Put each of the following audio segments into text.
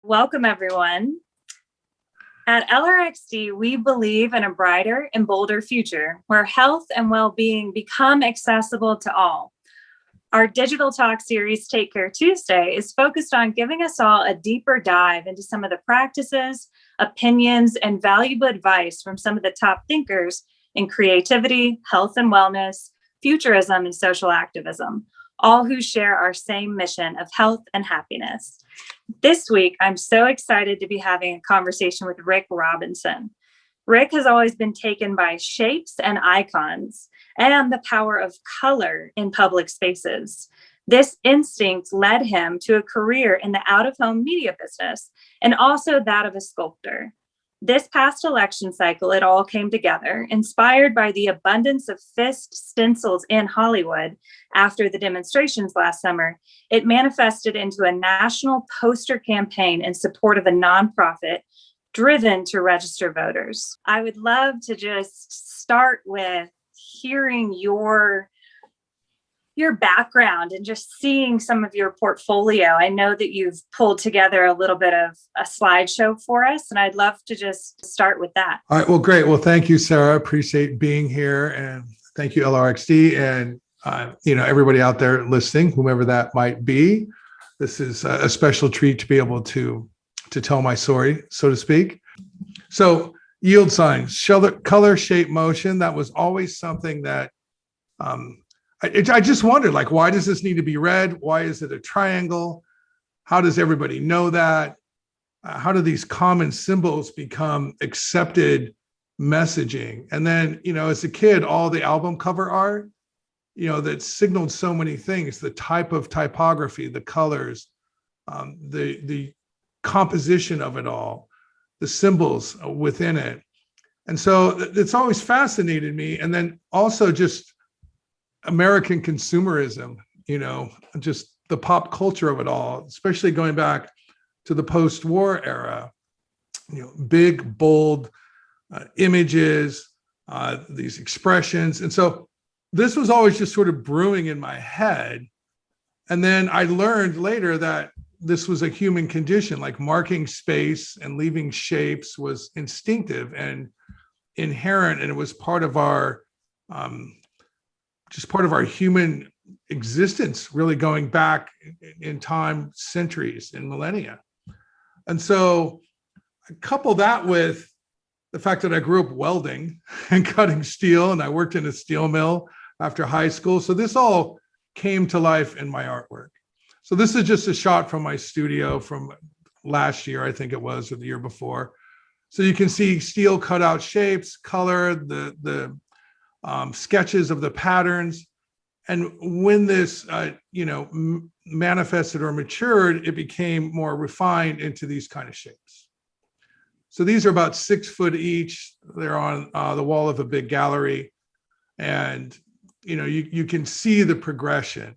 Welcome, everyone. At LRXD, we believe in a brighter and bolder future where health and well-being become accessible to all. Our digital talk series, Take Care Tuesday, is focused on giving us all a deeper dive into some of the practices, opinions, and valuable advice from some of the top thinkers in creativity, health and wellness, futurism, and social activism, all who share our same mission of health and happiness. This week, I'm so excited to be having a conversation with Rick Robinson. Rick has always been taken by shapes and icons and the power of color in public spaces. This instinct led him to a career in the out-of-home media business and also that of a sculptor. This past election cycle, it all came together, inspired by the abundance of fist stencils in Hollywood after the demonstrations last summer. It manifested into a national poster campaign in support of a nonprofit driven to register voters. I would love to just start with hearing your background and just seeing some of your portfolio. I know that you've pulled together a little bit of a slideshow for us, and I'd love to just start with that. All right, well, great. Well, thank you, Sarah. Appreciate being here, and thank you, LRXD, and everybody out there listening, whomever that might be. This is a special treat to be able to tell my story, so to speak. So, yield signs, color, shape, motion. That was always something that I just wondered, like, why does this need to be red? Why is it a triangle? How does everybody know that? How do these common symbols become accepted messaging? And then, as a kid, all the album cover art, that signaled so many things: the type of typography, the colors, the composition of it all, the symbols within it. And so it's always fascinated me. And then also just American consumerism, just the pop culture of it all, especially going back to the post-war era, big, bold images, these expressions. And so this was always just sort of brewing in my head. And then I learned later that this was a human condition, like marking space and leaving shapes was instinctive and inherent, and it was part of our just part of our human existence, really going back in time, centuries and millennia. And so I couple that with the fact that I grew up welding and cutting steel, and I worked in a steel mill after high school. So this all came to life in my artwork. So this is just a shot from my studio from last year, I think it was, or the year before. So you can see steel cutout shapes, color, the sketches of the patterns. And when this, manifested or matured, it became more refined into these kind of shapes. So these are about 6 foot each. They're on the wall of a big gallery. And, you can see the progression.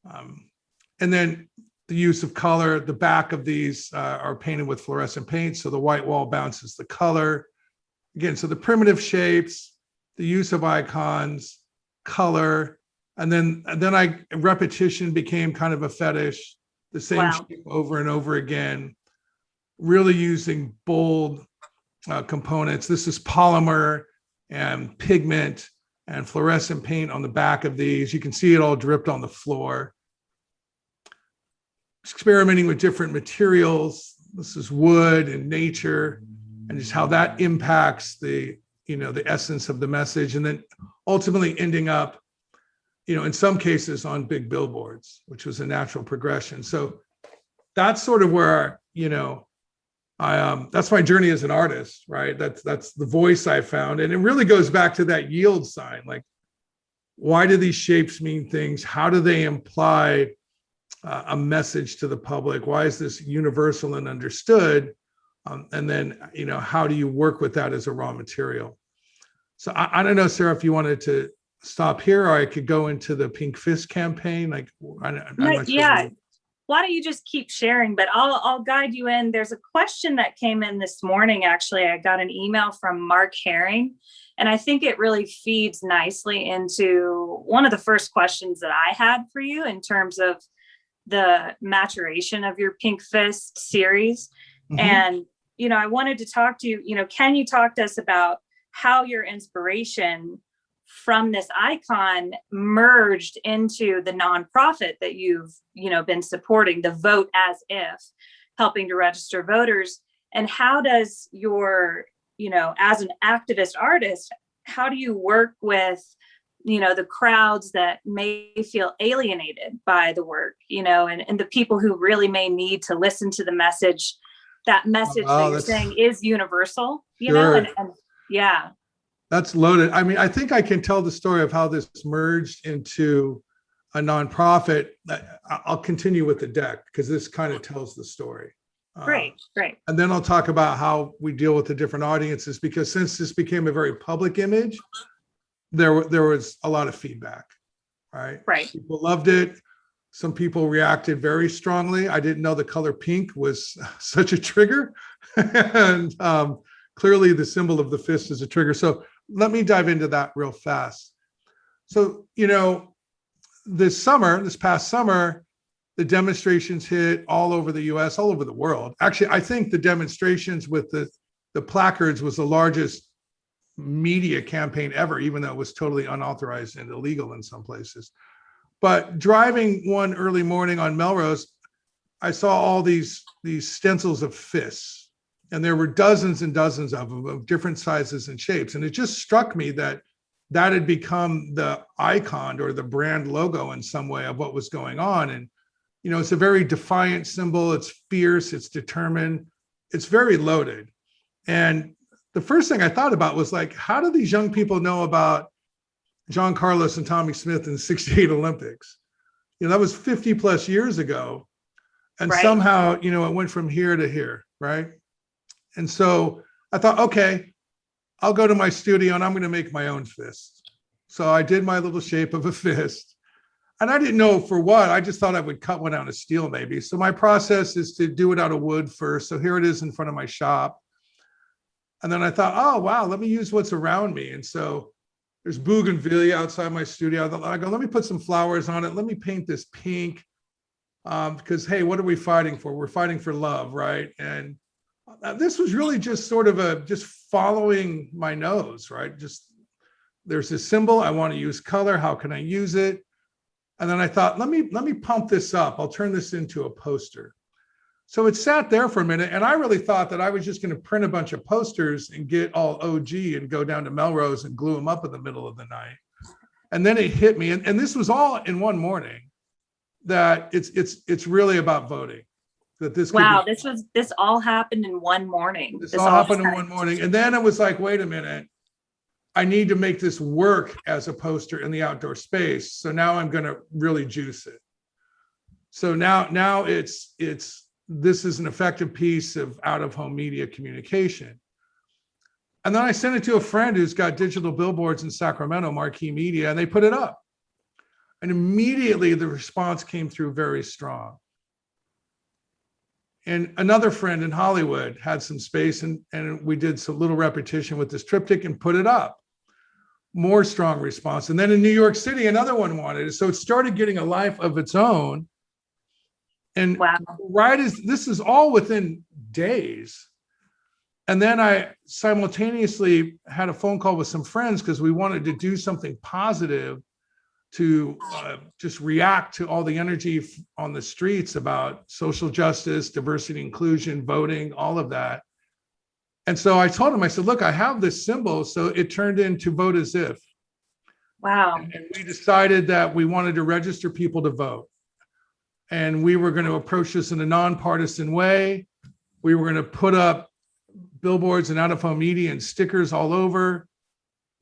And then the use of color, the back of these are painted with fluorescent paint. So the white wall bounces the color. Again, so the primitive shapes, the use of icons, color, and then repetition became kind of a fetish, the same shape over and over again, really using bold components. This is polymer and pigment and fluorescent paint on the back of these. You can see it all dripped on the floor. Experimenting with different materials. This is wood and nature, and just how that impacts the essence of the message, and then ultimately ending up, in some cases on big billboards, which was a natural progression. So that's sort of where, that's my journey as an artist, right? That's the voice I found. And it really goes back to that yield sign. Like, why do these shapes mean things? How do they imply a message to the public? Why is this universal and understood? And then, how do you work with that as a raw material? So I don't know, Sarah, if you wanted to stop here, or I could go into the Pink Fist campaign. Like, yeah. Why don't you just keep sharing, but I'll guide you in. There's a question that came in this morning. Actually, I got an email from Mark Herring, and I think it really feeds nicely into one of the first questions that I had for you in terms of the maturation of your Pink Fist series. Mhm. And, I wanted to talk to you, can you talk to us about how your inspiration from this icon merged into the nonprofit that you've, been supporting, the Vote As If, helping to register voters? And how does your, as an activist artist, how do you work with, the crowds that may feel alienated by the work, and the people who really may need to listen to the message, that message Wow, that you're saying is universal, Sure. and yeah. That's loaded. I mean, I think I can tell the story of how this merged into a nonprofit. I'll continue with the deck because this kind of tells the story. Great. And then I'll talk about how we deal with the different audiences, because since this became a very public image, there was a lot of feedback, right? Right. People loved it. Some people reacted very strongly. I didn't know the color pink was such a trigger. And clearly the symbol of the fist is a trigger. So let me dive into that real fast. So, this past summer, the demonstrations hit all over the US, all over the world. Actually, I think the demonstrations with the placards was the largest media campaign ever, even though it was totally unauthorized and illegal in some places. But driving one early morning on Melrose, I saw all these stencils of fists, and there were dozens and dozens of them of different sizes and shapes. And it just struck me that had become the icon or the brand logo in some way of what was going on. And, it's a very defiant symbol. It's fierce, it's determined, it's very loaded. And the first thing I thought about was like, how do these young people know about John Carlos and Tommy Smith in the '68 Olympics? That was 50 plus years ago. And Right. somehow, it went from here to here, right? And so I thought, okay, I'll go to my studio and I'm going to make my own fist. So I did my little shape of a fist. And I didn't know for what. I just thought I would cut one out of steel maybe. So my process is to do it out of wood first. So here it is in front of my shop. And then I thought, oh, wow, let me use what's around me. And so there's bougainvillea outside my studio. I go, let me put some flowers on it. Let me paint this pink. Because, hey, what are we fighting for? We're fighting for love, right? And this was really just sort of just following my nose, right? Just there's this symbol. I want to use color. How can I use it? And then I thought, let me pump this up. I'll turn this into a poster. So it sat there for a minute, and I really thought that I was just going to print a bunch of posters and get all OG and go down to Melrose and glue them up in the middle of the night. And then it hit me, and this was all in one morning, that it's really about voting. That this this all happened in one morning. This all happened in one morning, and then it was like, wait a minute, I need to make this work as a poster in the outdoor space. So now I'm going to really juice it. So now it's this is an effective piece of out-of-home media communication. And then I sent it to a friend who's got digital billboards in Sacramento, Marquee Media, and they put it up. And immediately the response came through very strong. And another friend in Hollywood had some space, and we did some little repetition with this triptych and put it up. More strong response. And then in New York City, another one wanted it. So it started getting a life of its own. And wow. This is all within days. And then I simultaneously had a phone call with some friends because we wanted to do something positive to just react to all the energy on the streets about social justice, diversity, inclusion, voting, all of that. And so I told him, I said, look, I have this symbol. So it turned into Vote As If. Wow. And we decided that we wanted to register people to vote. And we were going to approach this in a nonpartisan way. We were going to put up billboards and out-of-home media and stickers all over.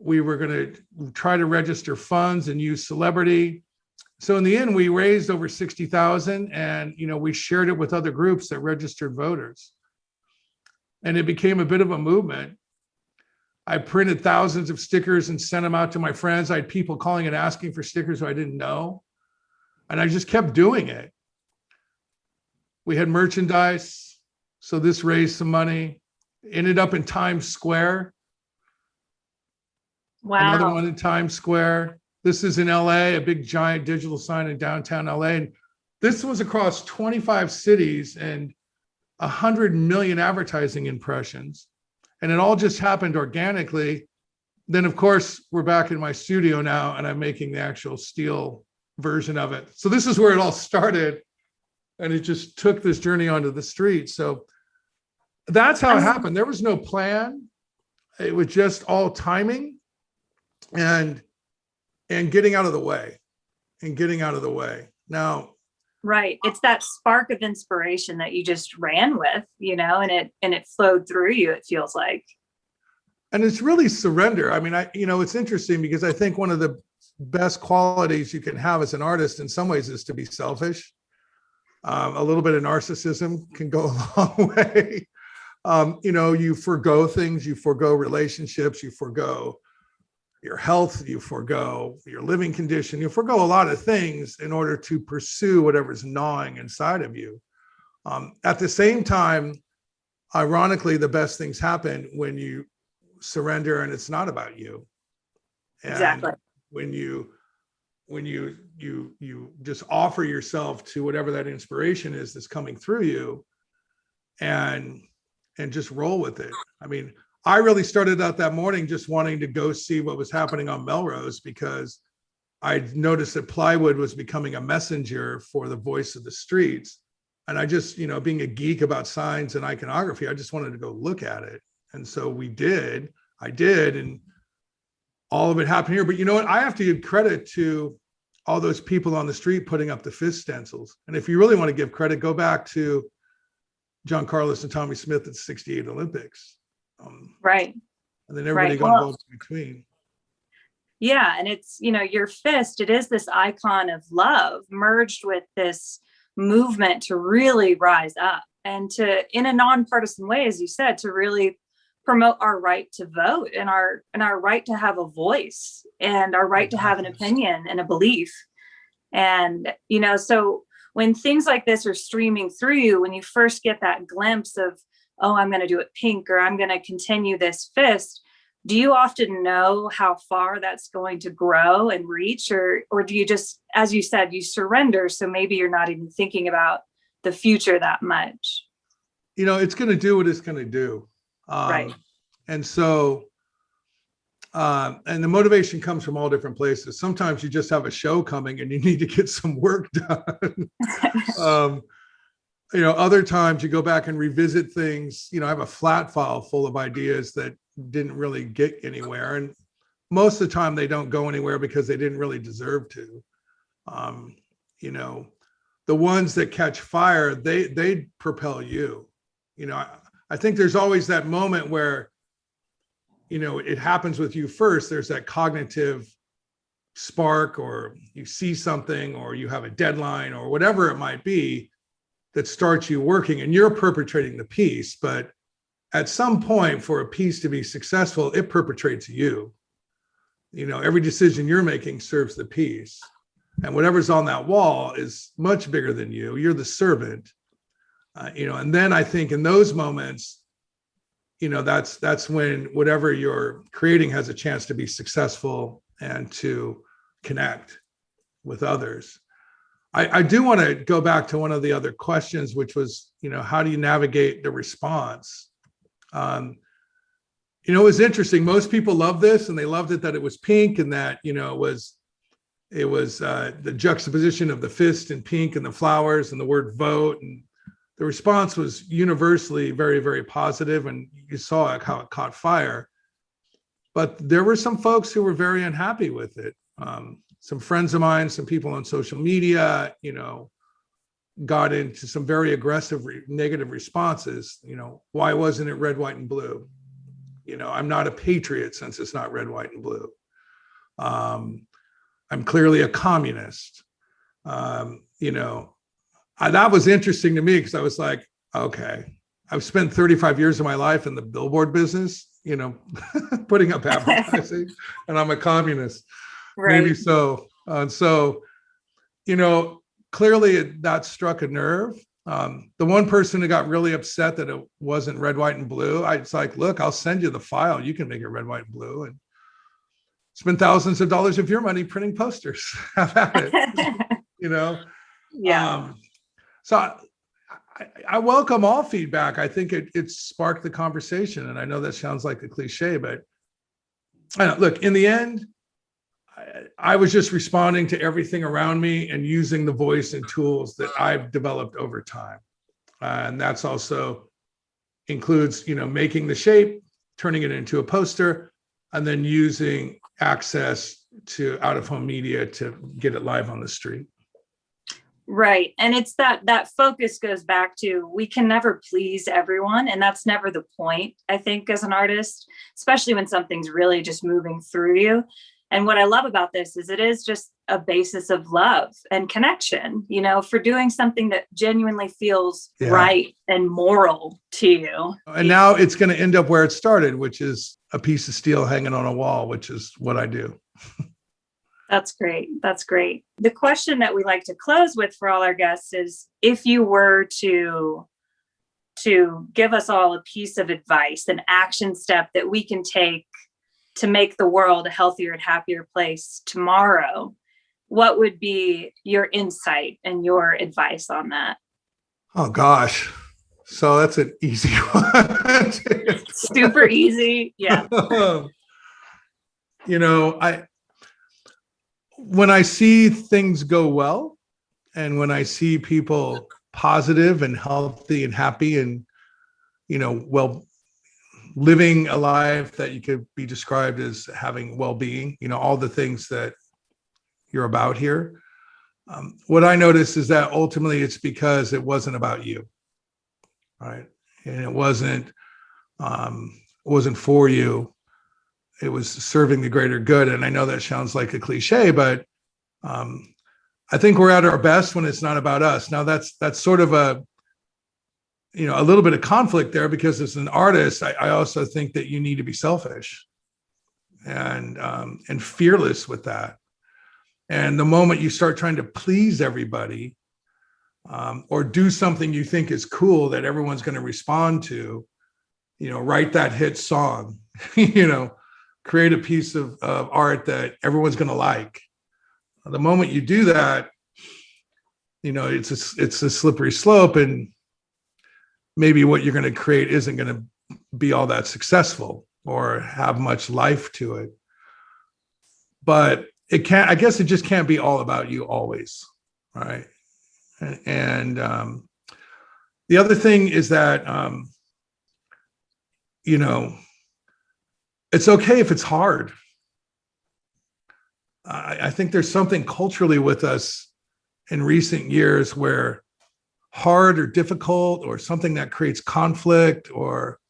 We were going to try to register funds and use celebrity. So in the end, we raised over 60,000, and we shared it with other groups that registered voters. And it became a bit of a movement. I printed thousands of stickers and sent them out to my friends. I had people calling and asking for stickers who I didn't know. And I just kept doing it. We had merchandise. So this raised some money. Ended up in Times Square. Wow. Another one in Times Square. This is in LA, a big giant digital sign in downtown LA. And This was across 25 cities and 100 million advertising impressions. And it all just happened organically. Then, of course, we're back in my studio now, and I'm making the actual steel version of it. So this is where it all started. And it just took this journey onto the street. So that's how it happened. There was no plan. It was just all timing and getting out of the way. Now, right. It's that spark of inspiration that you just ran with, and it flowed through you, it feels like. and it's really surrender. I mean, it's interesting because I think one of the best qualities you can have as an artist in some ways is to be selfish. A little bit of narcissism can go a long way. You forego things, you forego relationships, you forego your health, you forego your living condition, you forego a lot of things in order to pursue whatever's gnawing inside of you. At the same time, ironically, the best things happen when you surrender and it's not about you. And exactly. When you just offer yourself to whatever that inspiration is that's coming through you, and just roll with it. I mean, I really started out that morning just wanting to go see what was happening on Melrose because I noticed that plywood was becoming a messenger for the voice of the streets. And I just, being a geek about signs and iconography, I just wanted to go look at it. And so I did, and all of it happened here. But you know what? I have to give credit to all those people on the street putting up the fist stencils. And if you really want to give credit, go back to John Carlos and Tommy Smith at the 68 Olympics. Right. And then everybody right. got involved in between. Yeah. And it's, your fist, it is this icon of love merged with this movement to really rise up and to, in a nonpartisan way, as you said, to really promote our right to vote and our right to have a voice and our right to have an opinion and a belief. And, so when things like this are streaming through you, when you first get that glimpse of, oh, I'm going to do it pink, or I'm going to continue this fist, do you often know how far that's going to grow and reach? Or do you just, as you said, you surrender? So maybe you're not even thinking about the future that much. It's going to do what it's going to do. Right. And so, and the motivation comes from all different places. Sometimes you just have a show coming and you need to get some work done. Other times you go back and revisit things. I have a flat file full of ideas that didn't really get anywhere. And most of the time they don't go anywhere because they didn't really deserve to. The ones that catch fire, they propel you. I think there's always that moment where, it happens with you first. There's that cognitive spark, or you see something, or you have a deadline, or whatever it might be that starts you working, and you're perpetrating the piece. But at some point, for a piece to be successful, it perpetrates you. Every decision you're making serves the piece, and whatever's on that wall is much bigger than you. You're the servant. And then I think in those moments, that's when whatever you're creating has a chance to be successful and to connect with others. I do want to go back to one of the other questions, which was, how do you navigate the response? It was interesting. Most people love this, and they loved it that it was pink, and that, it was the juxtaposition of the fist and pink and the flowers and the word vote. And the response was universally very, very positive, and you saw how it caught fire. But there were some folks who were very unhappy with it. Some friends of mine, some people on social media, got into some very aggressive, negative responses. Why wasn't it red, white, and blue? I'm not a patriot since it's not red, white, and blue. I'm clearly a communist. That was interesting to me because I was like, okay, I've spent 35 years of my life in the billboard business, putting up advertising, and I'm a communist. Right. Maybe so. And so, clearly that struck a nerve. The one person who got really upset that it wasn't red, white, and blue, it's like, look, I'll send you the file. You can make it red, white, and blue, and spend thousands of dollars of your money printing posters. Have at it. Yeah. So I welcome all feedback. I think it sparked the conversation. And I know that sounds like a cliche, but look, in the end, I was just responding to everything around me and using the voice and tools that I've developed over time. And that's also includes, making the shape, turning it into a poster, and then using access to out-of-home media to get it live on the street. Right. And it's that focus goes back to, we can never please everyone. And that's never the point, I think, as an artist, especially when something's really just moving through you. And what I love about this is it is just a basis of love and connection, for doing something that genuinely feels right and moral to you. And now it's going to end up where it started, which is a piece of steel hanging on a wall, which is what I do. That's great. That's great. The question that we like to close with for all our guests is, if you were to give us all a piece of advice, an action step that we can take to make the world a healthier and happier place tomorrow, what would be your insight and your advice on that? Oh, gosh. So that's an easy one. Super easy. Yeah. When I see things go well, and when I see people positive and healthy and happy and, well, living a life that you could be described as having well-being, all the things that you're about here. What I notice is that ultimately it's because it wasn't about you, right? And it wasn't for you. It was serving the greater good. And I know that sounds like a cliche, but I think we're at our best when it's not about us. Now that's sort of a little bit of conflict there, because as an artist, I also think that you need to be selfish and fearless with that. And the moment you start trying to please everybody, or do something you think is cool that everyone's going to respond to, write that hit song, create a piece of art that everyone's going to like. The moment you do that, it's a slippery slope, and maybe what you're going to create isn't going to be all that successful or have much life to it. But I guess it just can't be all about you always, right? And the other thing is that, it's okay if it's hard. I think there's something culturally with us in recent years where hard or difficult or something that creates conflict or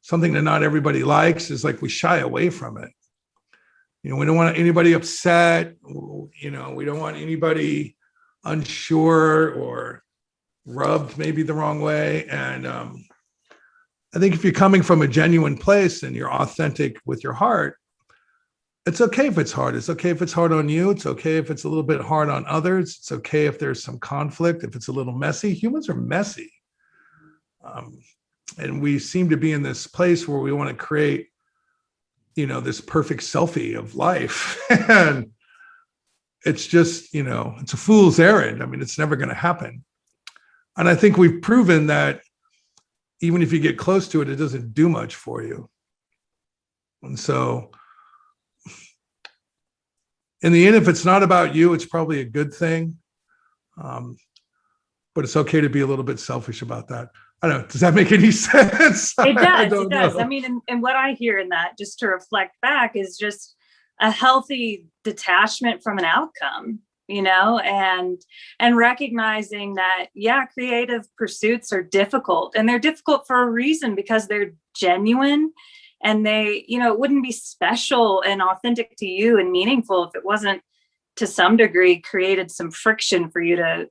something that not everybody likes is like we shy away from it. We don't want anybody upset. We don't want anybody unsure or rubbed maybe the wrong way. And I think if you're coming from a genuine place and you're authentic with your heart, it's okay if it's hard. It's okay if it's hard on you. It's okay if it's a little bit hard on others. It's okay if there's some conflict, if it's a little messy. Humans are messy. And we seem to be in this place where we want to create, this perfect selfie of life. And it's just, it's a fool's errand. I mean, it's never going to happen. And I think we've proven that even if you get close to it, it doesn't do much for you. And so in the end, if it's not about you, it's probably a good thing. But it's okay to be a little bit selfish about that. I don't know. Does that make any sense? It does. It does. I mean, and what I hear in that, just to reflect back, is just a healthy detachment from an outcome, and recognizing that, creative pursuits are difficult, and they're difficult for a reason, because they're genuine, and they, it wouldn't be special and authentic to you and meaningful if it wasn't, to some degree, created some friction for you to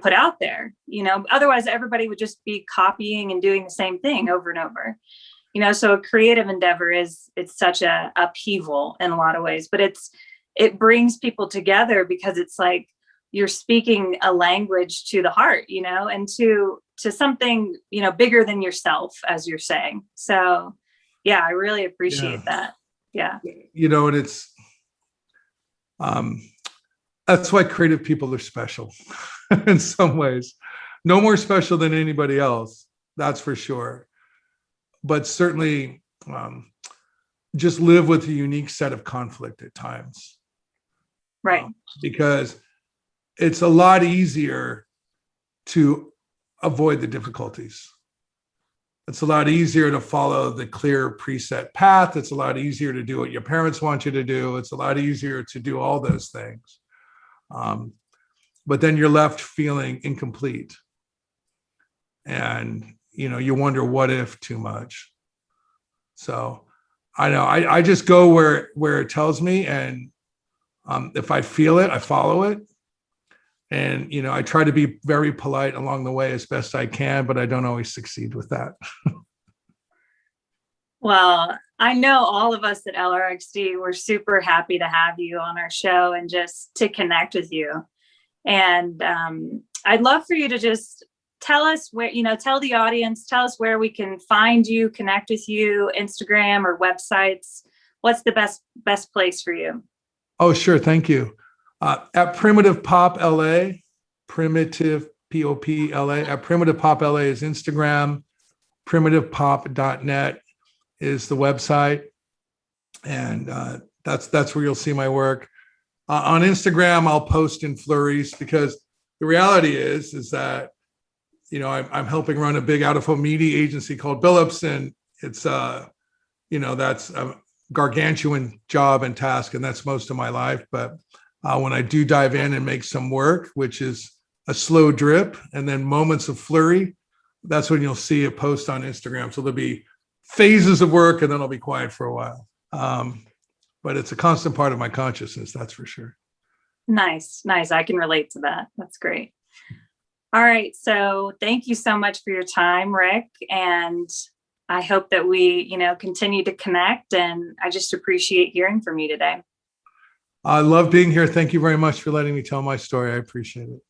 put out there. Otherwise everybody would just be copying and doing the same thing over and over. So a creative endeavor it's such a upheaval in a lot of ways, but it brings people together, because it's like you're speaking a language to the heart, and to something, bigger than yourself, as you're saying. So yeah, I really appreciate that. Yeah. And it's, that's why creative people are special. in some ways. No more special than anybody else, that's for sure. But certainly just live with a unique set of conflict at times. Right. Because it's a lot easier to avoid the difficulties. It's a lot easier to follow the clear preset path. It's a lot easier to do what your parents want you to do. It's a lot easier to do all those things. But then you're left feeling incomplete. And, you wonder what if too much. So I know I just go where it tells me. And if I feel it, I follow it. And, I try to be very polite along the way as best I can, but I don't always succeed with that. Well, I know all of us at LRXD, we're super happy to have you on our show and just to connect with you. And I'd love for you to just tell us where, tell the audience, tell us where we can find you, connect with you, Instagram or websites. What's the best place for you? Oh, sure. Thank you. At Primitive Pop LA, Primitive POP LA, at Primitive Pop LA is Instagram, primitivepop.net is the website. And that's where you'll see my work. On Instagram, I'll post in flurries because the reality is that, I'm helping run a big out-of-home media agency called Billups, and it's, that's a gargantuan job and task, and that's most of my life. But when I do dive in and make some work, which is a slow drip and then moments of flurry, that's when you'll see a post on Instagram. So there'll be phases of work and then I'll be quiet for a while. But it's a constant part of my consciousness, that's for sure. Nice. I can relate to that. That's great. All right. So thank you so much for your time, Rick. And I hope that we, continue to connect. And I just appreciate hearing from you today. I love being here. Thank you very much for letting me tell my story. I appreciate it.